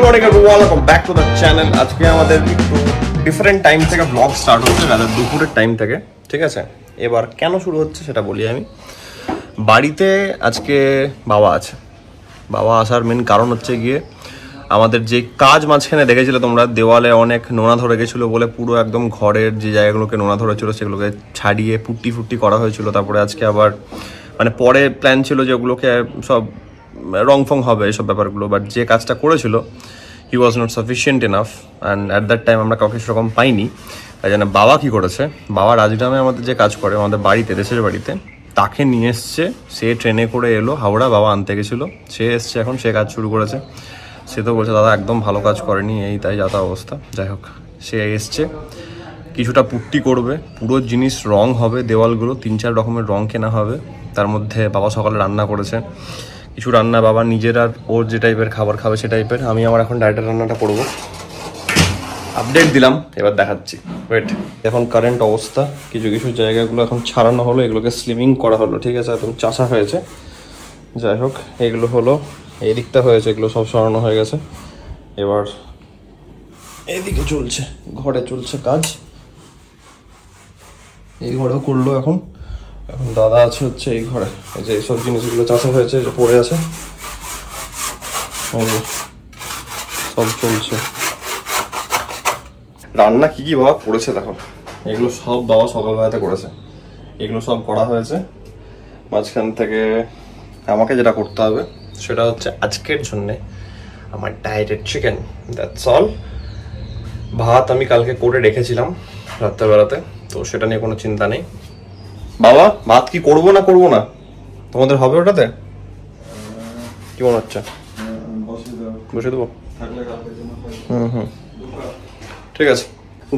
morning everyone, welcome back to the channel. আজকে আমাদের একটু ডিফারেন্ট টাইম থেকে ব্লগ স্টার্ট হচ্ছে, রাত দুপুরের টাইম থেকে, ঠিক আছে? এবার কেন শুরু হচ্ছে সেটা বলি আমি। বাড়িতে আজকে বাবা আছে। বাবা আসার মেন কারণ হচ্ছে গিয়ে আমাদের যে কাজ মাঝখানে দেখেছিলে তোমরা, দেওয়ালে অনেক নোনা ধরে গেছিলো বলে পুরো একদম ঘরের যে জায়গাগুলোকে নোনা ধরেছিল সেগুলোকে ছাড়িয়ে পুট্টি করা হয়েছিল। তারপরে আজকে আবার মানে পরে প্ল্যান ছিল যে ওগুলোকে সব রং ফং হবে এইসব ব্যাপারগুলো, বাট যে কাজটা করেছিল he was not sufficient enough and at that time আমরা কাউকে সেরকম পাইনি। তাই জন্য বাবা কী করেছে, বাবা রাজগ্রামে আমাদের যে কাজ করে আমাদের বাড়িতে, দেশের বাড়িতে, তাকে নিয়ে এসছে। সে ট্রেনে করে এলো হাওড়া, বাবা আনতে গেছিলো, সে এসছে, এখন সে কাজ শুরু করেছে। সে তো বলছে দাদা একদম ভালো কাজ করেনি, এই তাই যাতা অবস্থা। যাই হোক, সে এসছে, কিছুটা পুট্টি করবে, পুরো জিনিস রং হবে, দেওয়ালগুলো 3-4 রকমের রং কেনা হবে। তার মধ্যে বাবা সকালে রান্না করেছে, কিছু রান্না বাবা নিজের আর ওর যে টাইপের খাবার খাবে সে টাইপের। আমি আমার এখন ডায়েটের রান্নাটা করবো, আপডেট দিলাম, এবার দেখাচ্ছি। ওয়েট, এখন কারেন্ট অবস্থা, কিছু কিছু জায়গাগুলো এখন ছাড়ানো হলো, এগুলোকে স্লিমিং করা হলো, ঠিক আছে? একদম চাষা হয়েছে। যাই হোক, এগুলো হলো, এই দিকটা হয়েছে, এগুলো সব সরানো হয়ে গেছে। এবার এইদিকে চলছে, ঘরে চলছে কাজ, এই ঘরেও করলো। এখন এখন দাদা আছে হচ্ছে এই ঘরে, এই যে এইসব জিনিসগুলো চাষা হয়েছে, যে পড়ে আছে, সব চলছে। রান্না কি কি বাবা করেছে দেখো, এগুলো সব বাবা সকালবেলাতে করেছে, এগুলো সব করা হয়েছে। মাঝখান থেকে আমাকে যেটা করতে হবে সেটা হচ্ছে আজকের জন্যে আমার ডায়েটেড চিকেন, দ্যাটস অল। ভাত আমি কালকে করে রেখেছিলাম রাত্রেবেলাতে, তো সেটা নিয়ে কোনো চিন্তা নেই। বাবা ভাত কি করবো না তোমাদের হবে ওটাতে? কি মনে হচ্ছে, বসে দেবো? ঠিক আছে।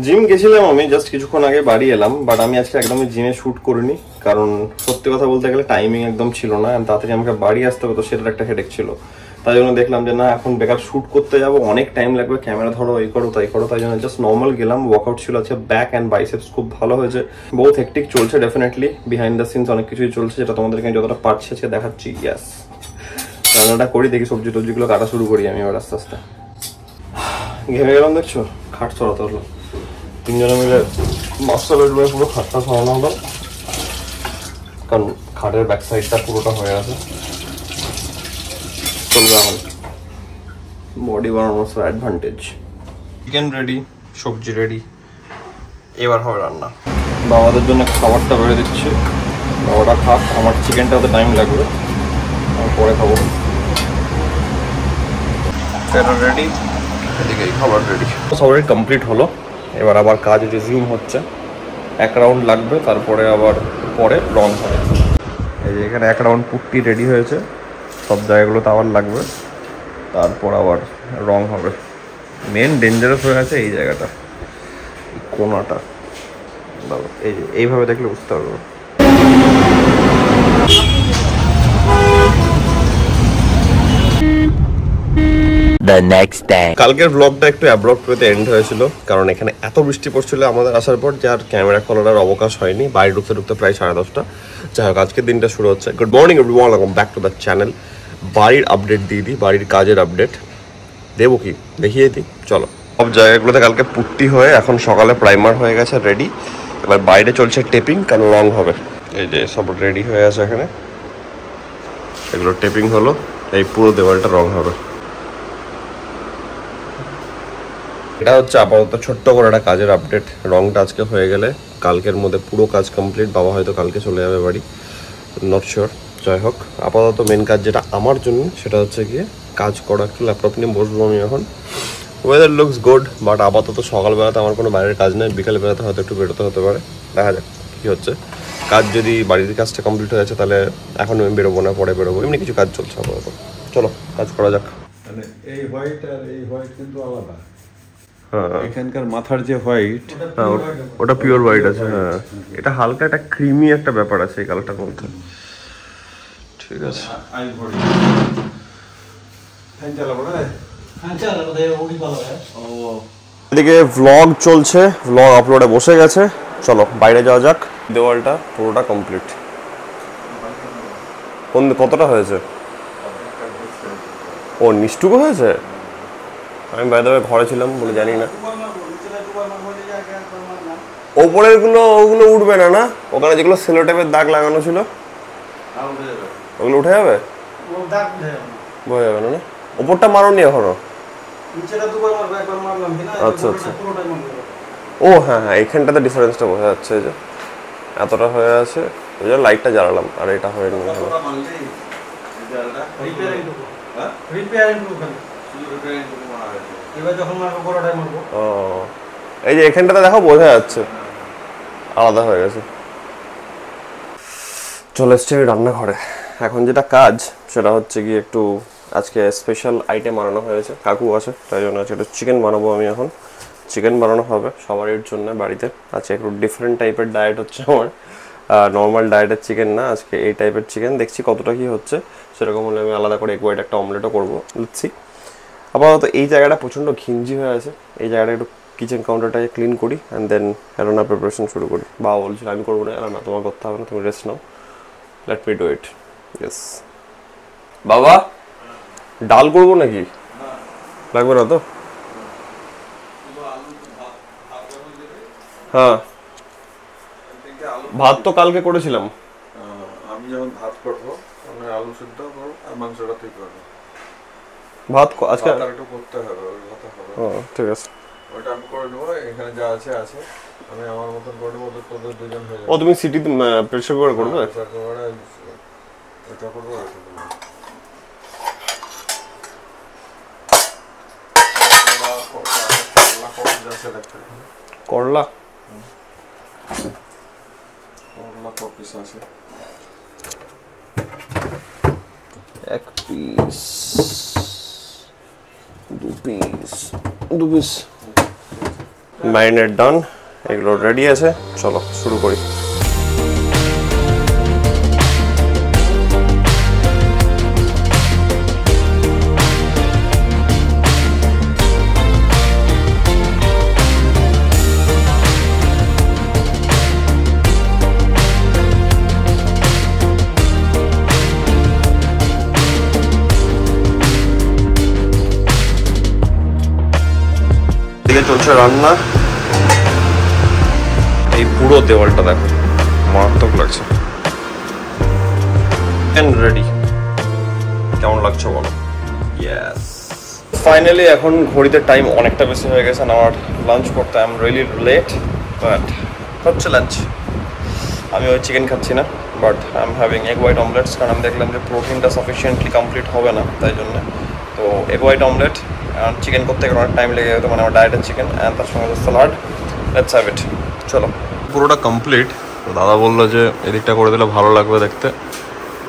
জিম গেছিলাম আমি, জাস্ট কিছুক্ষণ আগে বাড়ি এলাম, বাট আমি আজকে একদমই জিমে শ্যুট করিনি, কারণ সত্যি কথা বলতে গেলে টাইমিং একদম ছিল না, তাড়াতাড়ি আমাকে বাড়ি আসতে হবে, তো সেটার একটা হেডেক ছিল। তাই জন্য দেখলাম যে না, এখন বেকার শ্যুট করতে যাবো, অনেক টাইম লাগবে, ক্যামেরা ধরো, এই করো তাই করো। তাই জন্য জাস্ট নর্মাল গেলাম, ওয়ার্কআউট ছিল আছে, ব্যাক অ্যান্ড বাইসেপস খুব ভালো হয়েছে। বহুত হেক্টিক চলছে ডেফিনেটলি, বিহাইন্ড দ্য সিনস অনেক কিছুই চলছে, যেটা তোমাদেরকে যতটা পারছি আজকে দেখাচ্ছি। ইয়াস, রান্নাটা করি, দেখি সবজি টবজিগুলো কাটা শুরু করি আমি এবার আস্তে আস্তে। ঘেমে গেলাম দেখছো, খাট সরাতে হলো, তিনজনে মিলে মাস্টার বেডরুমে পুরো খাটটা সরানো হলো, কারণ খাটের ব্যাক সাইডটা পুরোটা হয়ে আছে। চলবে এখন বডি বানানোর অ্যাডভান্টেজ। চিকেন রেডি, সবজি রেডি, এবার হবে রান্না। বাবাদের জন্য খাবারটা বেড়ে দিচ্ছি, বাবাটা খাক, আমার চিকেনটা হতে টাইম লাগবে, আমি পরে খাবো। এটা রেডি, এদিকে খাবার রেডি, সবাই কমপ্লিট হলো। এবার আবার কাজ রিজিউম হচ্ছে, 1 রাউন্ড লাগবে, তারপরে আবার পরে রং হবে। এই যে এখানে 1 রাউন্ড পুট্টি রেডি হয়েছে, সব জায়গাগুলোতে আবার লাগবে, তারপর আবার রং হবে। মেন ডেঞ্জারাস হয়ে আছে এই জায়গাটা, এই কোনাটা, এই যে এইভাবে দেখলে বুঝতে পারবো। কালকের ব্লগটা একটু অ্যাব্রপ্ট পেতে এন্ড হয়েছিল, কারণ এখানে এত বৃষ্টি পড়ছিল আমাদের আসার পর যে আর ক্যামেরা খোলার অবকাশ হয়নি, বাইরে ঢুকতে প্রায় 10:30। যাই হোক, আজকের দিনটা শুরু হচ্ছে। Good morning everyone, welcome back to the channel. বাড়ির আপডেট দিয়ে দিই, বাড়ির কাজের আপডেট দেবো কি দেখিয়ে দিই, চলো। সব জায়গাগুলোতে কালকে পুট্টি হয়ে এখন সকালে প্রাইমার হয়ে গেছে, রেডি। এবার বাইরে চলছে টেপিং, কারণ রং হবে। এই যে সব রেডি হয়ে আছে এখানে, এগুলো টেপিং হলো, এই পুরো দেওয়ালটা রং হবে। এটা হচ্ছে আপাতত ছোট্ট করে একটা কাজের আপডেট। রংটা আজকে হয়ে গেলে কালকের মধ্যে পুরো কাজ কমপ্লিট, বাবা হয়তো কালকে চলে যাবে বাড়ি, নট শিওর। যাই হোক, আপাতত মেন কাজ যেটা আমার জন্য সেটা হচ্ছে গিয়ে কাজ করা, একটু ল্যাপটপ নিয়ে বসবো আমি এখন। ওয়েদার লুকস গুড, বাট আপাতত সকালবেলাতে আমার কোনো বাইরের কাজ নেই, বিকালবেলাতে হয়তো একটু বেরোতে হতে পারে, দেখা যাক কী হচ্ছে। কাজ যদি বাড়ির কাজটা কমপ্লিট হয়ে যাচ্ছে তাহলে এখন আমি বেরোবো না, পরে বেরোবো, এমনি কিছু কাজ চলছে আপাতত। চলো কাজ করা যাক। মানে এই হোয়াইট আর এই হোয়াইট কিন্তু আলাদা। হ্যাঁ, এখানকার মাথার যে হোয়াইট, ওটা পিওর হোয়াইট আছে। হ্যাঁ, এটা হালকা একটা ক্রিমি একটা ব্যাপার আছে এই কালারটার মধ্যে। ঠিক আছে, এদিকে ভ্লগ চলছে, ভ্লগ আপলোডে বসে গেছে। চলো বাইরে যাওয়া যাক। দেওয়ালটা পুরোটা কমপ্লিট। কতটা হয়েছে? ও নিচটুকু হয়েছে? আমি বাইরে ঘরে ছিলাম বলে জানি না। ওপরের গুলো ওগুলো উঠবে না, না ওখানে যেগুলো সেলো টেপের দাগ লাগানো ছিল ওগুলো উঠে যাবে, বোঝা যাবে না। ওপরটা মারোনি এখনো? আচ্ছা আচ্ছা, ও হ্যাঁ হ্যাঁ, এইখানটাতে ডিফারেন্সটা বোঝা যাচ্ছে, যে এতটা হয়ে আছে ওই জন্য লাইটটা জ্বালালাম, আর এটা হয়নি। ও এই যে এখানটাতে দেখো বোঝা যাচ্ছে আলাদা হয়ে গেছে। চলে এসছি রান্নাঘরে। এখন যেটা কাজ সেটা হচ্ছে কি একটু আজকে স্পেশাল আইটেম বানানো হয়েছে, কাকু আছে তাই জন্য আজকে একটু চিকেন বানাবো। আমি এখন চিকেন বানানো হবে সবারই জন্য বাড়িতে। আজকে একটু ডিফারেন্ট টাইপের ডায়েট হচ্ছে আমার, নর্মাল ডায়েটের চিকেন না, আজকে এই টাইপের চিকেন। দেখছি কতটা কি হচ্ছে, সেরকম হলে আমি আলাদা করে এগ হোয়াইট একটা অমলেটও করবো, দেখছি। আপাতত এই জায়গাটা প্রচণ্ড ঘিঞ্জি হয়ে আছে, এই জায়গাটা একটু কিচেন কাউন্টারটাকে ক্লিন করি অ্যান্ড দেন রান্না প্রিপারেশন শুরু করি। বাবা বলছিল আমি করবো না, না তোমার করতে হবে না, তুমি rest now, let me do it. Yes বাবা, ডাল করবো নাকি? লাগবে না তো? হ্যাঁ ভাত তো কালকে করেছিলাম। আমি যখন ভাত করবো আলু সিদ্ধ করবো আর মাংসটা তুই করবো। ভাত আজকে একটু করতে হবে, ওই কথা হবে। ও ঠিক আছে, ওইটা আমি করে নেবো, এখানে যা আছে আছে, আমি আমার মতন করে নেবো, তোদের দুজন হয়ে যাবে। ও তুমি সিটি প্রেসার কুকারে করবে? এটা করবো এটা করবো। করলা পিস আছে, এক পিস, দু পিস ম্যারিনেট ডান, এগুলো রেডি আছে। চলো শুরু করি। চলছে রান্না, এই পুরো দেওয়ালটা দেখো মারাত্মক লাগছে। রেডি, কেমন লাগছে বলো? ইয়েস ফাইনালি এখন ঘড়িতে টাইম অনেকটা বেশি হয়ে গেছে, আমার লাঞ্চ করতে I am really late, but হচ্ছে লাঞ্চ। আমি ওই চিকেন খাচ্ছি না, but I am having egg white omelettes, কারণ আমি দেখলাম যে প্রোটিনটা সাফিসিয়েন্টলি কমপ্লিট হবে না, তাই জন্য। তো এগ হোয়াইট অমলেট চিকেন করতে গেলে অনেক টাইম লেগে যেত, মানে আমার ডায়েটের চিকেন, অ্যান্ড তার সঙ্গে স্যালাড। Let's have it. চলো পুরোটা কমপ্লিট। তো দাদা বললো যে এদিকটা করে দিলে ভালো লাগবে দেখতে,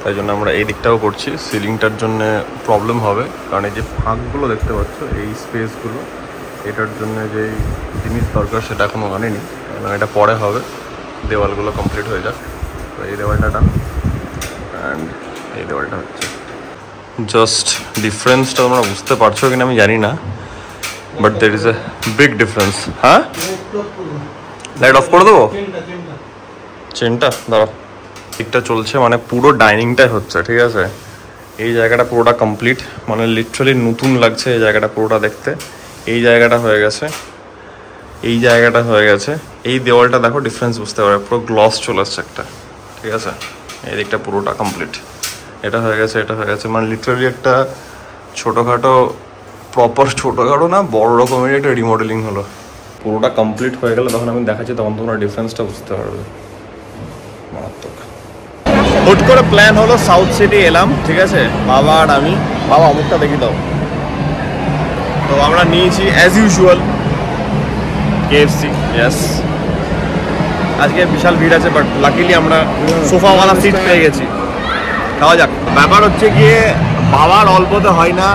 তাই জন্য আমরা এই দিকটাও করছি। সিলিংটার জন্য প্রবলেম হবে, কারণ এই যে ফাঁকগুলো দেখতে পাচ্ছ, এই স্পেসগুলো, এটার জন্য যে জিনিস দরকার সেটা এখনও আনেনি, এবং এটা পরে হবে। দেওয়ালগুলো কমপ্লিট হয়ে যাক। তো এই দেওয়ালটা ডান, অ্যান্ড এই দেওয়ালটা হচ্ছে। জাস্ট ডিফারেন্সটা তোমরা বুঝতে পারছো কিনা আমি জানি না, but there is a big difference. হ্যাঁ লাইট অফ করে দেবো, চেনটা দাঁড়াও। দিকটা চলছে, মানে পুরো ডাইনিংটাই হচ্ছে, ঠিক আছে। এই জায়গাটা পুরোটা কমপ্লিট, মানে লিটারালি নতুন লাগছে এই জায়গাটা পুরোটা দেখতে। এই জায়গাটা হয়ে গেছে, এই জায়গাটা হয়ে গেছে, এই দেওয়ালটা দেখো ডিফারেন্স বুঝতে পারবে, পুরো গ্লস চলে আসছে একটা, ঠিক আছে। এই দিকটা পুরোটা কমপ্লিট, এটা হয়ে গেছে, এটা হয়ে গেছে, মানে লিটারালি একটা ছোটোখাটো, প্রপার ছোটোখাটো না বড় রকমের একটা রিমডেলিং হলো। পুরোটা কমপ্লিট হয়ে গেলে তখন আমি দেখাচ্ছি, তখন তোমরা ডিফারেন্সটা বুঝতে পারবে। মারাত্মক। হুট করে প্ল্যান হলো সাউথ সিটি এলাম, ঠিক আছে, বাবা আর আমি। বাবা অমুকটা দেখি দাও। তো আমরা নিয়েছি অ্যাজ ইউজুয়াল KFC। ইয়েস আজকে বিশাল ভিড় আছে, বাট লাকিলি আমরা সোফাওয়ালা সিট পেয়ে গেছি। খাওয়া যাক। ব্যাপার হচ্ছে গিয়ে বাবার অল্পতে হয় না,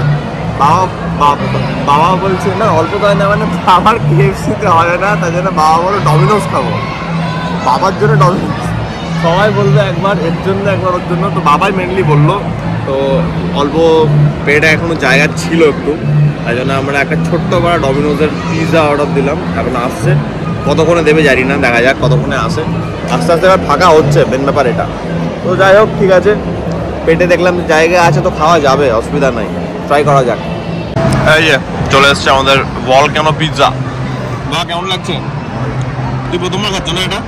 বাবা বলছে না অল্পতে হয় না, মানে বাবার KFC-তে হয় না, তাই জন্য বাবা বলো ডমিনোস খাবো। বাবার জন্য ডমিনোস, সবাই বলবে একবার এর জন্য একবার ওর জন্য, তো বাবাই মেনলি বললো। তো অল্প পেটে এখনো জায়গা ছিল একটু, তাই জন্য আমরা একটা ছোট্ট করে ডমিনোসের পিৎজা অর্ডার দিলাম। এখন আসছে, কতক্ষণে দেবে জানি না, দেখা যাক কতক্ষণে আসে। আস্তে আস্তে এবার ফাঁকা হচ্ছে, মেন ব্যাপার এটা। তো যাই হোক, ঠিক আছে, পেটে দেখলাম জায়গা আছে তো খাওয়া যাবে, অসুবিধা নাই, ট্রাই করা যাক। এই যে চলে এসছে আমাদের ভলকানো পিৎজা। বা কেমন লাগছে? তুই প্রথমবার খাচ্ছ না এটা?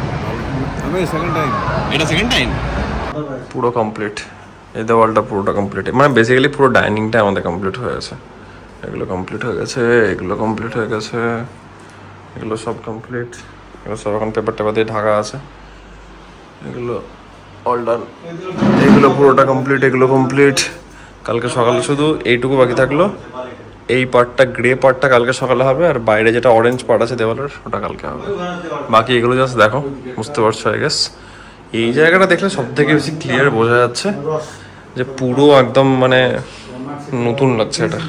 আমি সেকেন্ড টাইম। এটা সেকেন্ড টাইম। পুরো কমপ্লিট, এই দেওয়ালটা পুরোটা কমপ্লিট, মানে বেসিক্যালি পুরো ডাইনিংটা আমাদের কমপ্লিট হয়ে গেছে। এগুলো কমপ্লিট হয়ে গেছে, এগুলো কমপ্লিট হয়ে গেছে, এগুলো সব কমপ্লিট, এগুলো সব এখন পেপার টেপার দিয়ে ঢাকা আছে। এগুলো অল ডান, এগুলো পুরোটা কমপ্লিট, এগুলো কমপ্লিট। কালকে সকালে শুধু এইটুকু বাকি থাকলো, এই পার্টটা গ্রে পার্টটা কালকে সকালে হবে, আর বাইরে যেটা অরেঞ্জ পার্ট আছে দেওয়ালের ওটা কালকে হবে। বাকি এগুলো জাস্ট দেখো, বুঝতে পারছো আই গেস। এই জায়গাটা দেখলে সব থেকে বেশি ক্লিয়ার বোঝা যাচ্ছে যে পুরো একদম মানে নতুন লাগছে এটা।